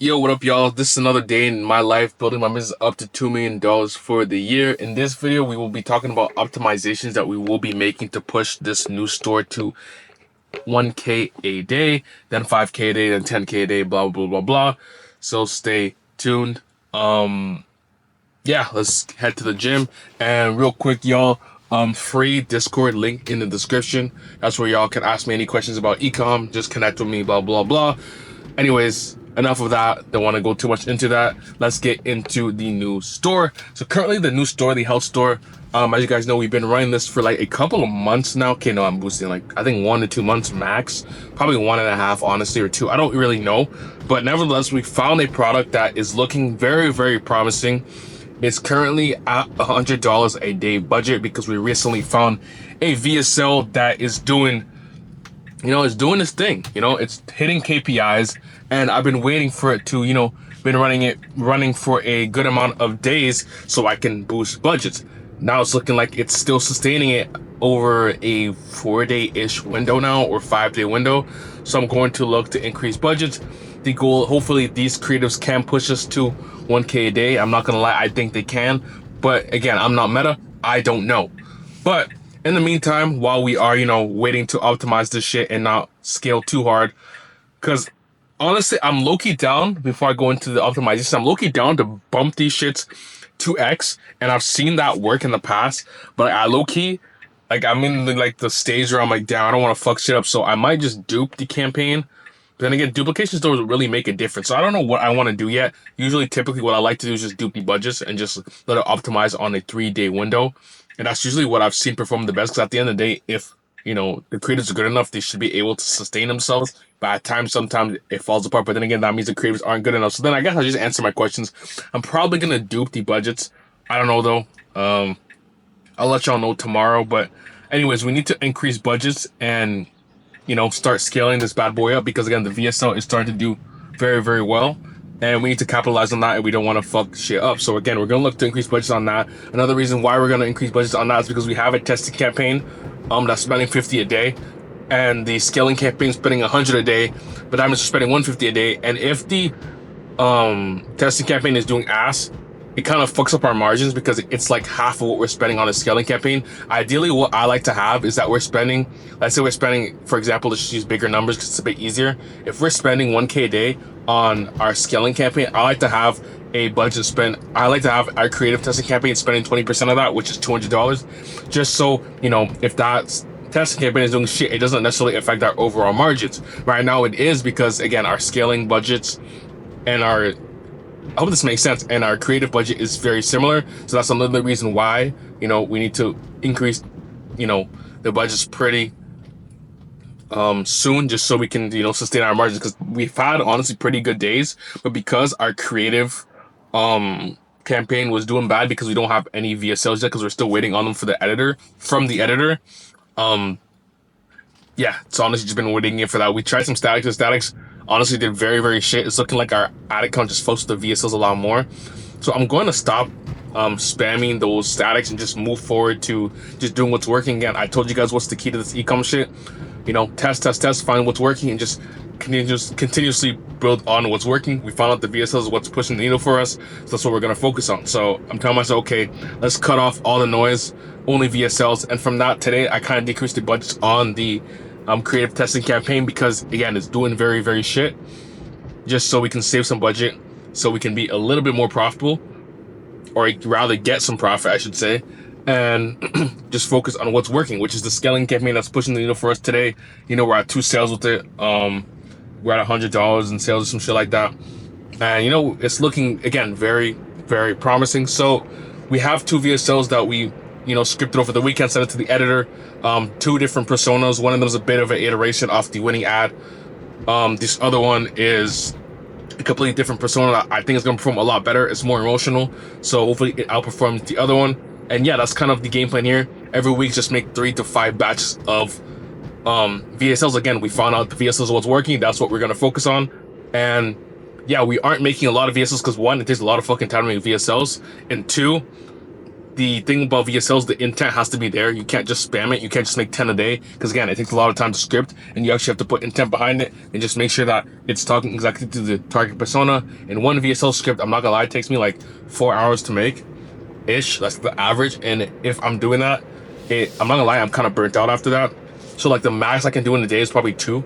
Yo, what up, y'all? This is another day in my life building my business up to $2 million for the year. In this video, we will be talking about optimizations that we will be making to push this new store to 1K a day, then 5K a day, then 10K a day, blah, blah, blah, blah. So stay tuned. Yeah, let's head to the gym. And real quick, y'all, free Discord link in the description. That's where y'all can ask me any questions about ecom. Just connect with me, blah, blah, blah. Anyways, enough of that. Don't want to go too much into that. Let's get into the new store. So currently the new store, the health store, as you guys know, we've been running this for like a couple of months now. Okay, no, I'm boosting like, I think 1 to 2 months max, probably 1.5, honestly, or 2. I don't really know. But nevertheless, we found a product that is looking very, very promising. It's currently at $100 a day budget because we recently found a VSL that is doing, it's doing this thing, it's hitting KPIs, and I've been waiting for it to, been running for a good amount of days so I can boost budgets. Now it's looking like it's still sustaining it over a 4-day-ish window now, or 5-day window. So I'm going to look to increase budgets. The goal, hopefully these creatives can push us to 1K a day. I'm not gonna lie, I think they can, but again, I'm not meta, I don't know. But in the meantime, while we are, waiting to optimize this shit and not scale too hard, because honestly, I'm low-key down, before I go into the optimization, I'm low-key down to bump these shits to X, and I've seen that work in the past, but I low-key, like, I'm in the stage where I'm like, damn, I don't want to fuck shit up, so I might just dupe the campaign. But then again, duplications don't really make a difference, so I don't know what I want to do yet. Typically what I like to do is just dupe the budgets and just let it optimize on a 3-day window, and that's usually what I've seen perform the best, because at the end of the day, if the creators are good enough, they should be able to sustain themselves. But at times, sometimes it falls apart. But then again, that means the creators aren't good enough. So then I guess I'll just answer my questions. I'm probably going to dupe the budgets. I don't know, though. I'll let y'all know tomorrow. But anyways, we need to increase budgets and, start scaling this bad boy up. Because, again, the VSL is starting to do very, very well. And we need to capitalize on that, and we don't want to fuck shit up. So, again, we're going to look to increase budgets on that. Another reason why we're going to increase budgets on that is because we have a testing campaign that's spending 50 a day, and the scaling campaign is spending 100 a day, but diamonds are spending 150 a day. And if the testing campaign is doing ass, it kind of fucks up our margins, because it's like half of what we're spending on a scaling campaign. Ideally, what I like to have is that we're spending, let's say we're spending, for example, let's just use bigger numbers because it's a bit easier. If we're spending 1K a day on our scaling campaign, I like to have a budget spend. I like to have our creative testing campaign spending 20% of that, which is $200, just so, if that testing campaign is doing shit, it doesn't necessarily affect our overall margins. Right now it is, because again, our scaling budgets and I hope this makes sense, and our creative budget is very similar. So that's another reason why, we need to increase, the budgets pretty soon, just so we can, sustain our margins, because we've had honestly pretty good days, but because our creative campaign was doing bad, because we don't have any VSLs yet, because we're still waiting on them from the editor. Yeah, it's honestly just been waiting for that. We tried some statics. The statics honestly did very, very shit. It's looking like our ad account just floats the VSLs a lot more. So I'm going to stop spamming those statics and just move forward to just doing what's working. Again, I told you guys what's the key to this ecom shit. Test, find what's working, and just continuously build on what's working. We found out the VSLs is what's pushing the needle for us, so that's what we're going to focus on. So I'm telling myself, okay, let's cut off all the noise, only VSLs. And from that, today I kind of decreased the budgets on the creative testing campaign, because again, it's doing very, very shit, just so we can save some budget, so we can be a little bit more profitable, or rather get some profit, I should say, and just focus on what's working, which is the scaling campaign that's pushing the needle for us today. We're at 2 sales with it. We're at $100 in sales or some shit like that, and it's looking, again, very, very promising. So we have 2 VSLs that we scripted over the weekend, sent it to the editor. 2 different personas. One of them is a bit of an iteration off the winning ad. This other one is a completely different persona that I think is going to perform a lot better. It's more emotional, so hopefully it outperforms the other one. And yeah, that's kind of the game plan here. Every week, just make 3 to 5 batches of VSLs. Again, we found out the VSLs is what's working. That's what we're going to focus on. And yeah, we aren't making a lot of VSLs because 1, it takes a lot of fucking time to make VSLs, and 2, the thing about VSLs, the intent has to be there. You can't just spam it. You can't just make 10 a day, because again, it takes a lot of time to script, and you actually have to put intent behind it and just make sure that it's talking exactly to the target persona. And one VSL script, I'm not gonna lie, it takes me like 4 hours to make ish. That's the average. And if I'm doing that, I'm not gonna lie, I'm kind of burnt out after that. So like the max I can do in a day is probably 2,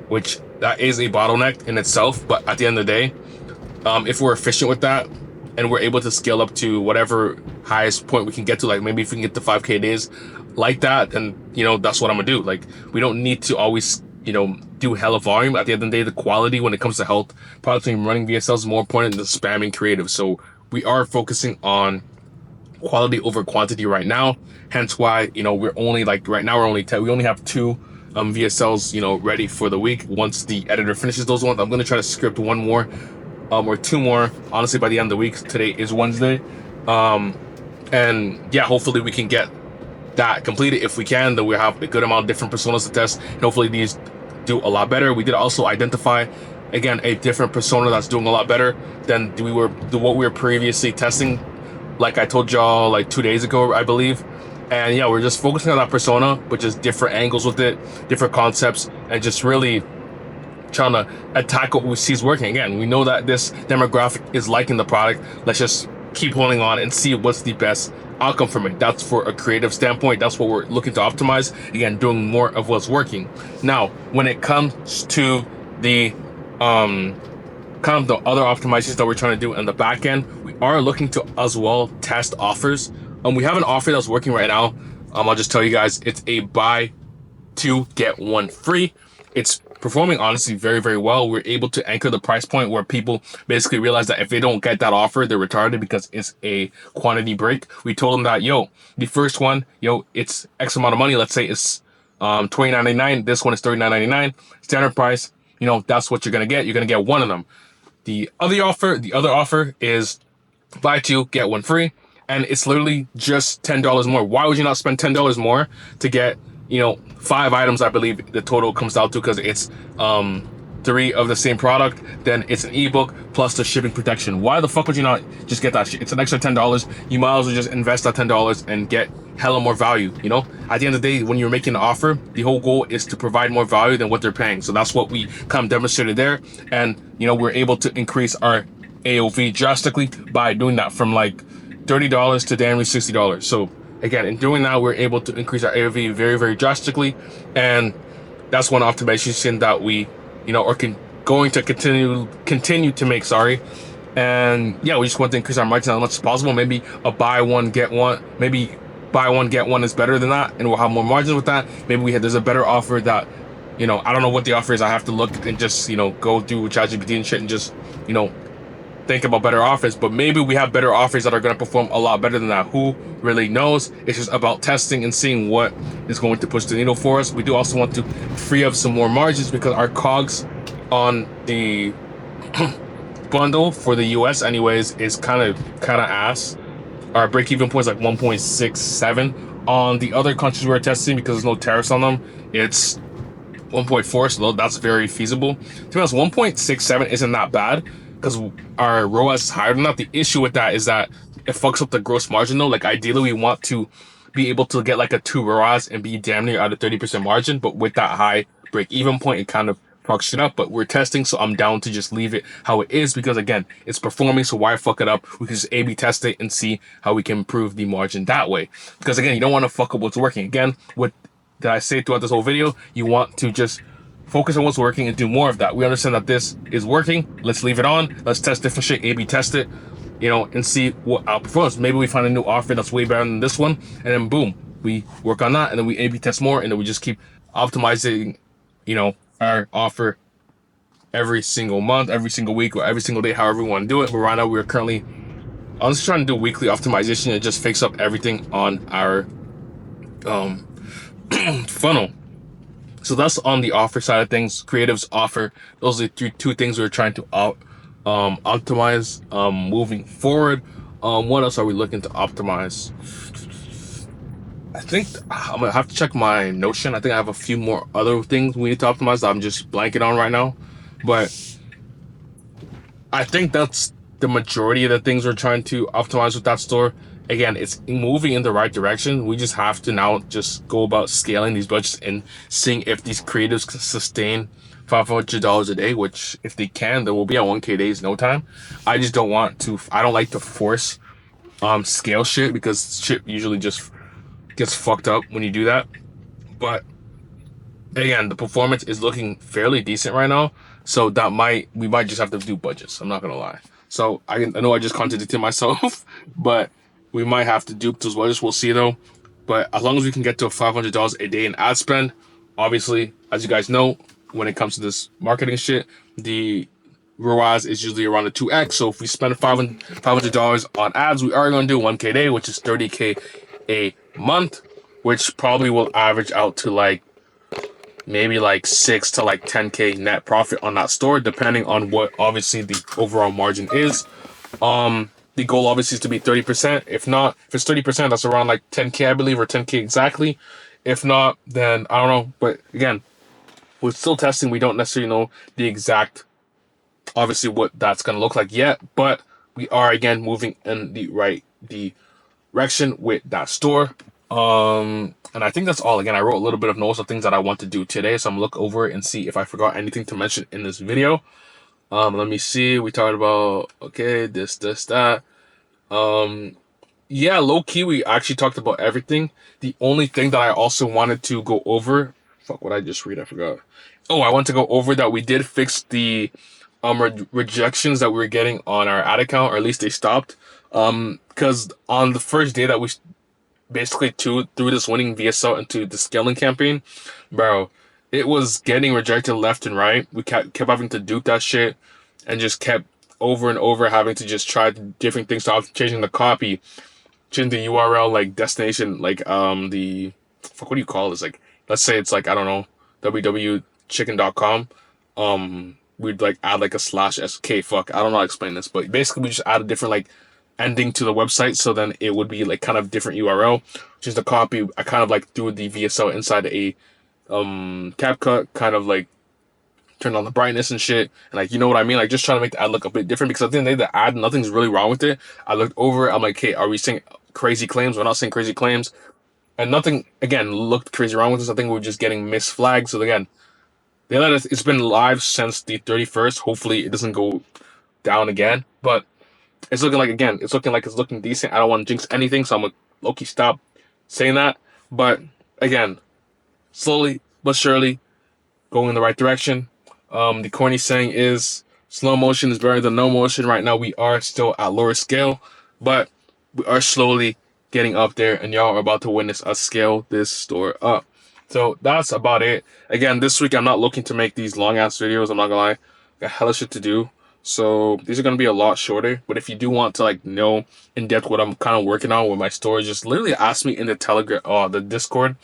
which that is a bottleneck in itself. But at the end of the day, if we're efficient with that and we're able to scale up to whatever highest point we can get to, like maybe if we can get to 5K days like that, then, you know, that's what I'm gonna do. Like, we don't need to always, you know, do hella volume. At the end of the day, the quality when it comes to health products and running VSLs is more important than the spamming creative. So we are focusing on quality over quantity right now. Hence why, you know, we're only like, right now we're only 10, we only have 2 VSLs, you know, ready for the week. Once the editor finishes those ones, I'm gonna try to script 1 more or 2 more, honestly, by the end of the week. Today is Wednesday. And yeah, hopefully we can get that completed. If we can, then we have a good amount of different personas to test, and hopefully these do a lot better. We did also identify, again, a different persona that's doing a lot better than what we were previously testing, like I told y'all like 2 days ago, I believe. And yeah, we're just focusing on that persona, but just different angles with it, different concepts, and just really trying to attack what we see is working. Again, we know that this demographic is liking the product. Let's just keep holding on and see what's the best outcome from it. That's for a creative standpoint. That's what we're looking to optimize. Again, doing more of what's working. Now, when it comes to the kind of the other optimizations that we're trying to do in the back end, we are looking to as well test offers. We have an offer that's working right now. I'll just tell you guys, it's a buy 2 get 1 free. It's performing honestly very, very well. We're able to anchor the price point where people basically realize that if they don't get that offer, they're retarded because it's a quantity break. We told them that, yo, the first one, yo, it's X amount of money. Let's say it's $29.99. This one is $39.99. Standard price, you know, that's what you're gonna get. You're gonna get 1 of them. The other offer is buy 2 get 1 free, and it's literally just $10 more. Why would you not spend $10 more to get, you know, 5 items? I believe the total comes out to, because it's 3 of the same product, then it's an ebook plus the shipping protection. Why the fuck would you not just get that shit? It's an extra $10. You might as well just invest that $10 and get hella more value. You know, at the end of the day, when you're making an offer, the whole goal is to provide more value than what they're paying. So that's what we kind of demonstrated there. And, you know, we're able to increase our AOV drastically by doing that from like $30 to damn near $60. So again, in doing that, we're able to increase our AOV very, very drastically. And that's one optimization that we, you know, are going to continue to make, And yeah, we just want to increase our margins as much as possible. Maybe a buy 1 get 1, maybe buy 1 get 1 is better than that, and we'll have more margins with that. Maybe there's a better offer that, you know, I don't know what the offer is. I have to look and just, you know, go through ChatGPT and shit and just, you know, think about better offers. But maybe we have better offers that are going to perform a lot better than that. Who really knows? It's just about testing and seeing what is going to push the needle for us. We do also want to free up some more margins, because our COGS on the bundle for the US anyways is kind of ass. Our break-even point is like 1.67. On the other countries we're testing, because there's no tariffs on them, it's 1.4, so that's very feasible. To be honest, 1.67 isn't that bad, because our ROAS is higher than that. The issue with that is that it fucks up the gross margin though. Like ideally we want to be able to get like a 2 ROAS and be damn near at a 30% margin, but with that high break even point, it kind of fucks it up. But we're testing, so I'm down to just leave it how it is, because again, it's performing, so why fuck it up? We can just A/B test it and see how we can improve the margin that way. Because again, you don't want to fuck up what's working. Again, what did I say throughout this whole video? You want to just focus on what's working and do more of that. We understand that this is working. Let's leave it on. Let's test different shit, A/B test it, you know, and see what outperforms. Maybe we find a new offer that's way better than this one, and then boom, we work on that, and then we A/B test more, and then we just keep optimizing, you know, our offer every single month, every single week, or every single day, however we want to do it. But right now we're currently honestly trying to do weekly optimization. It just fixes up everything on our funnel. So that's on the offer side of things. Creatives, offer, those are the two things we're trying to optimize moving forward. What else are we looking to optimize? I think I'm gonna have to check my Notion. I think I have a few more other things we need to optimize that I'm just blanking on right now. But I think that's the majority of the things we're trying to optimize with that store. again, it's moving in the right direction. We just have to now just go about scaling these budgets and seeing if these creatives can sustain $500 a day, which if they can, then we'll be at 1K days no time. I just don't want to, I don't like to force scale shit because shit usually just gets fucked up when you do that. But again, the performance is looking fairly decent right now. So that we might just have to do budgets. I'm not gonna lie. So I know I just contradicted myself, but we might have to dupe those budgets. We'll see though. But as long as we can get to $500 a day in ad spend, obviously, as you guys know, when it comes to this marketing shit, the ROAS is usually around the 2x. So if we spend $500 on ads, we are going to do 1K a day, which is 30K a month, which probably will average out to like maybe like 6 to like 10K net profit on that store, depending on what obviously the overall margin is. The goal obviously is to be 30%. If not, if it's 30%, that's around like 10K, I believe, or 10K exactly. If not, then I don't know. But again, we're still testing. We don't necessarily know the exact, obviously, what that's gonna look like yet. But we are again moving in the right direction with that store. And I think that's all. Again, I wrote a little bit of notes of things that I want to do today, so I'm gonna look over it and see if I forgot anything to mention in this video. Let me see. We talked about okay, this, that. Yeah, low key, we actually talked about everything. The only thing that I also wanted to go over, fuck, what I just read, I forgot. Oh, I want to go over that we did fix the rejections that we were getting on our ad account, or at least they stopped. Because on the first day that we basically through this winning VSL into the scaling campaign, bro, it was getting rejected left and right. We kept having to dupe that shit and just kept over and over having to just try different things. So changing the copy, changing the URL, like destination, like the fuck, what do you call this? Like, let's say it's like, I don't know, www.chicken.com. We'd like add like a slash sk. Fuck, I don't know how to explain this, but basically we just add a different like ending to the website, so then it would be like kind of different URL. Just the copy, I kind of like threw the VSL inside a CapCut, kind of like turned on the brightness and shit, and like, you know what I mean, like just trying to make the ad look a bit different, because at the end of the day, the ad, nothing's really wrong with it. I looked over it, I'm like, hey, are we saying crazy claims? We're not saying crazy claims, and nothing again looked crazy wrong with this. I think we're just getting misflagged. So again, they let us, it's been live since the 31st. Hopefully it doesn't go down again, but it's looking like, again, it's looking like it's looking decent. I don't want to jinx anything, so I'm gonna low-key stop saying that. But again, slowly but surely going in the right direction. The corny saying is slow motion is better than no motion. Right now we are still at lower scale, but we are slowly getting up there, and y'all are about to witness us scale this store up. So that's about it. Again, this week I'm not looking to make these long ass videos. I'm not gonna lie, got hella shit to do. So these are gonna be a lot shorter. But if you do want to like know in depth what I'm kind of working on with my store, just literally ask me in the Telegram, the Discord,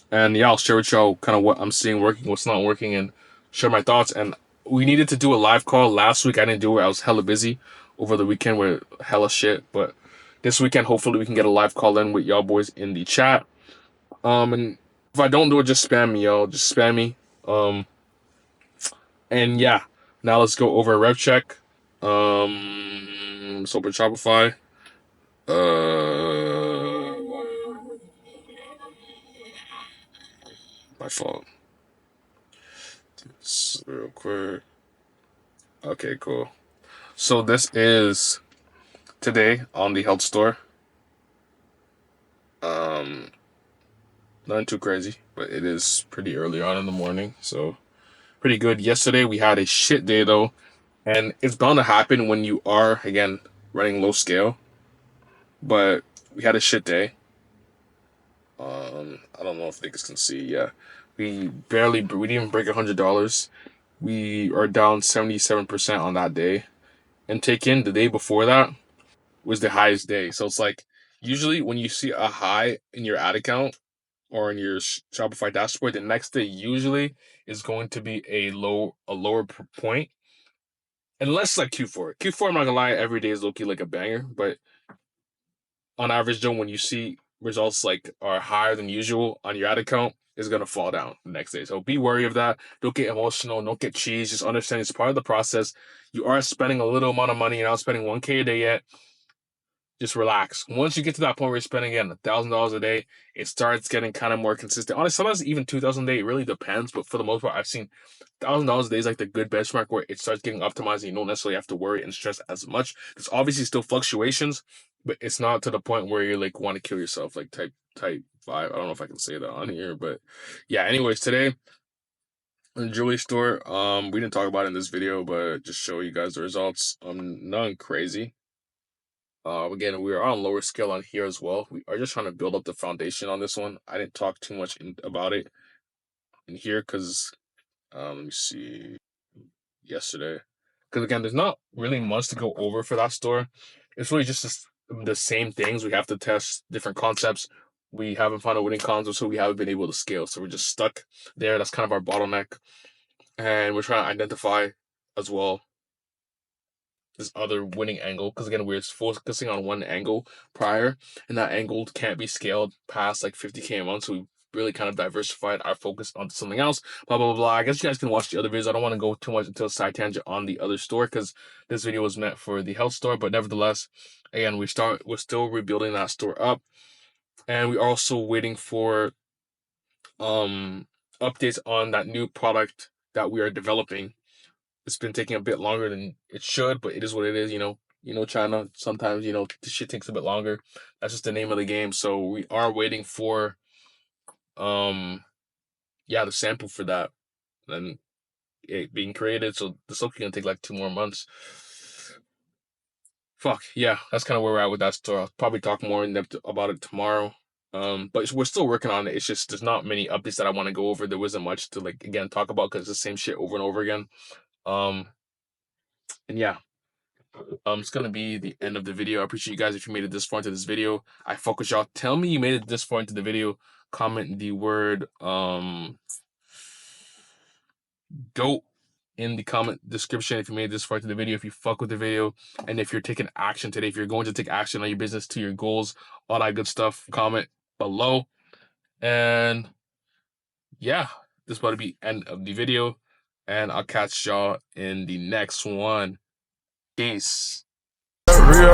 and yeah, I'll share with y'all kind of what I'm seeing working, what's not working, and share my thoughts. And we needed to do a live call last week. I didn't do it. I was hella busy over the weekend with hella shit. But this weekend, hopefully, we can get a live call in with y'all boys in the chat. And if I don't do it, just spam me, y'all. Just spam me. And yeah, now let's go over a rev check. Let's open Shopify. My fault. Real quick. Okay, cool. So this is today on the health store. Nothing too crazy, but it is pretty early on in the morning, so pretty good. Yesterday we had a shit day though, and it's bound to happen when you are again running low scale. But we had a shit day. I don't know if niggas can see. Yeah, we didn't even break $100. We are down 77% on that day, and take in the day before that was the highest day. So it's like usually when you see a high in your ad account or in your Shopify dashboard, the next day usually is going to be a lower point. Unless like Q4. Q4, I'm not gonna lie, every day is low-key like a banger, but on average, Joe, when you see results like are higher than usual on your ad account, is gonna fall down the next day. So be wary of that. Don't get emotional. Don't get cheese. Just understand it's part of the process. You are spending a little amount of money. You're not spending 1K a day yet. just relax. Once you get to that point where you're spending again $1,000 a day, it starts getting kind of more consistent. Honestly, sometimes even 2,000 a day. It really depends, but for the most part, I've seen $1,000 a day is like the good benchmark where it starts getting optimized. And you don't necessarily have to worry and stress as much. There's obviously still fluctuations, but it's not to the point where you like want to kill yourself, like type 5. I don't know if I can say that on here, but yeah. Anyways, today in the jewelry store, we didn't talk about it in this video, but just show you guys the results. Nothing crazy. Again, we are on a lower scale on here as well. We are just trying to build up the foundation on this one. I didn't talk too much about it in here because, let me see, yesterday. Because again, there's not really much to go over for that store. It's really just the same things. We have to test different concepts. We haven't found a winning concept, so we haven't been able to scale. So we're just stuck there. That's kind of our bottleneck. And we're trying to identify as well this other winning angle, because again we're focusing on one angle prior, and that angle can't be scaled past like 50K a month, so we really kind of diversified our focus onto something else. Blah blah blah. I guess you guys can watch the other videos. I don't want to go too much into a side tangent on the other store because this video was meant for the health store, but nevertheless, again, we're still rebuilding that store up, and we're also waiting for updates on that new product that we are developing. It's been taking a bit longer than it should, but it is what it is. China, sometimes this shit takes a bit longer. That's just the name of the game. So we are waiting for the sample for that and it being created. So this looks gonna take like 2 more months. Fuck yeah, that's kind of where we're at with that store. I'll probably talk more in depth about it tomorrow. But we're still working on it. It's just there's not many updates that I want to go over. There wasn't much to like again talk about because it's the same shit over and over again. And yeah. It's gonna be the end of the video. I appreciate you guys if you made it this far into this video. I fuck with y'all. Tell me you made it this far into the video. Comment the word GOAT in the comment description if you made it this far into the video, if you fuck with the video, and if you're taking action today, if you're going to take action on your business to your goals, all that good stuff, comment below. And yeah, this is about to be end of the video, and I'll catch y'all in the next one. Peace. Real.